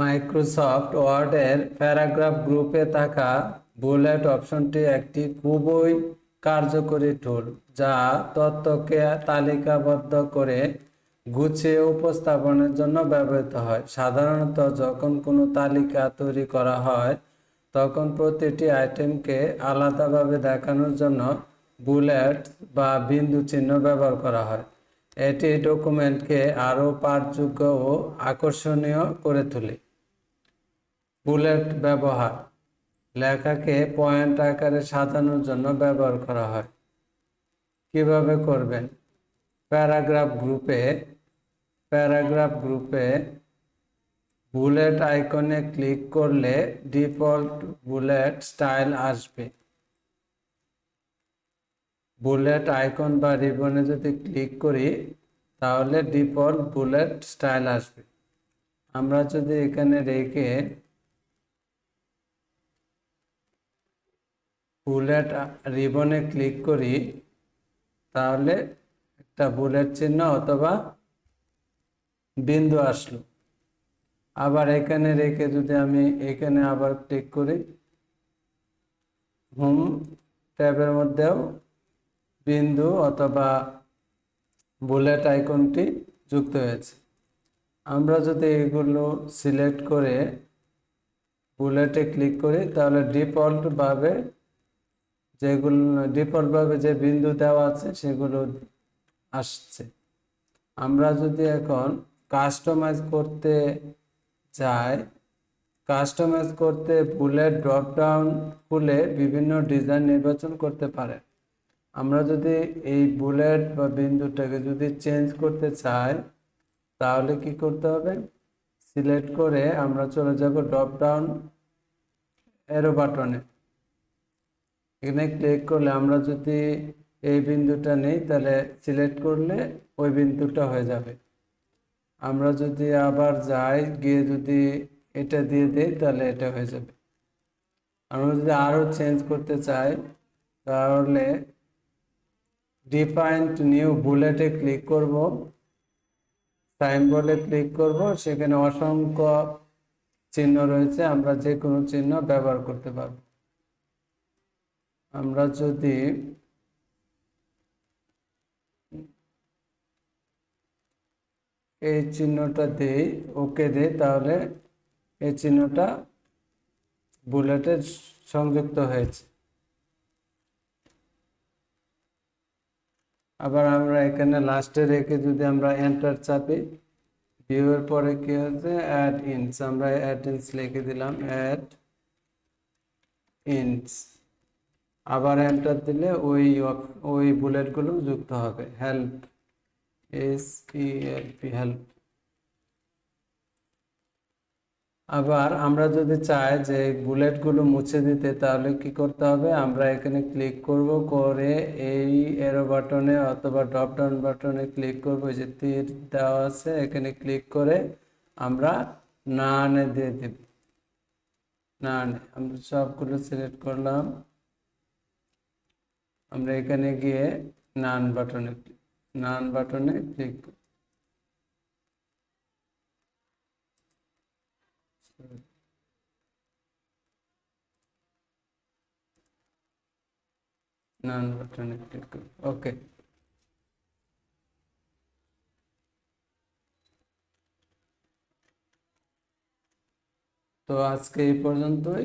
Microsoft ওয়ার্ডের paragraph গ্রুপে থাকা বুলেট অপশনটি একটি খুবই কার্যকরী টুল, যা তথ্যকে তালিকাবদ্ধ করে গুছিয়ে উপস্থাপনের জন্য ব্যবহৃত হয়। সাধারণত যখন কোনো তালিকা তৈরি করা হয়, তখন প্রতিটি আইটেমকে আলাদাভাবে দেখানোর জন্য বুলেট বা বিন্দু চিহ্ন ব্যবহার করা হয়। এটি ডকুমেন্টকে আরও পাঠযোগ্য ও আকর্ষণীয় করে তোলে। বুলেট ব্যবহার: লেখাকে পয়েন্ট আকারে সাজানোর জন্য ব্যবহার করা হয়। কিভাবে করবেন? প্যারাগ্রাফ গ্রুপে বুলেট আইকনে ক্লিক করলে ডিফল্ট বুলেট স্টাইল আসবে। বুলেট আইকন বা রিবনে যদি ক্লিক করি তাহলে ডিফল্ট বুলেট স্টাইল আসবে। আমরা যদি এখানে রেখে বুলেট রিবনে ক্লিক করি তাহলে একটা বুলেট চিহ্ন অথবা বিন্দু আসলো। আবার এখানে রেখে যদি আমি এখানে আবার ক্লিক করি, হোম ট্যাবের মধ্যেও বিন্দু অথবা বুলেট আইকনটি যুক্ত হয়েছে। আমরা যদি এগুলো সিলেক্ট করে বুলেটে ক্লিক করি তাহলে ডিফল্টভাবে যে বিন্দু দেওয়া আছে সেগুলো আসছে। আমরা যদি এখন কাস্টমাইজ করতে চাই, কাস্টমাইজ করতে বুলেট ড্রপডাউন খুলে বিভিন্ন ডিজাইন নির্বাচন করতে পারেন। আমরা যদি এই বুলেট বা বিন্দুটাকে যদি চেঞ্জ করতে চাই তাহলে কি করতে হবে? সিলেক্ট করে আমরা চলে যাব ড্রপডাউন অ্যারো বাটনে। এখানে ক্লিক করলে আমরা যদি এই বিন্দুটা নেই তাহলে সিলেক্ট করলে ওই বিন্দুটা হয়ে যাবে। আমরা যদি আবার যাই, গিয়ে যদি এটা দিয়ে দিই তাহলে এটা হয়ে যাবে। আমরা যদি আরও চেঞ্জ করতে চাই তাহলে ডিফাইন্ড নিউ বুলেটে ক্লিক করব, সাইম্বলে ক্লিক করব। সেখানে অসংখ্য চিহ্ন রয়েছে, আমরা যে কোনো চিহ্ন ব্যবহার করতে পারব। আমরা যদি এই চিহ্নটা দিই, ওকে দিই, তাহলে এই চিহ্নটা বুলেটে সংযুক্ত হয়েছে। আবার আমরা এখানে লাস্টে রেখে যদি আমরা এন্টার চাপি, ভিউয়ের পরে কি হচ্ছে? অ্যাড ইন্টস। আমরা অ্যাড ইন্টস লিখে দিলাম, অ্যাড ইন্টস। আবার এন্টার দিলে ওই বুলেটগুলো যুক্ত হবে। Help, SELP, help. আবার আমরা যদি চাই যে বুলেটগুলো মুছে দিতে তাহলে কি করতে হবে? আমরা এখানে ক্লিক করব, করে এই এরো বাটনে অথবা ড্রপ ডাউন বাটনে ক্লিক করব, যে তীর দেওয়া আছে এখানে ক্লিক করে আমরা নানে দিয়ে দেব। নানে আমরা সবগুলো সিলেক্ট করলাম। আমরা এখানে গিয়ে নান বাটনে ক্লিক করব। নান বাটনে ক্লিক করব। ওকে। তো আজকে এই পর্যন্তই।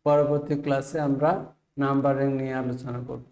পরবর্তী ক্লাসে আমরা নাম্বারিং নিয়ে আলোচনা করব।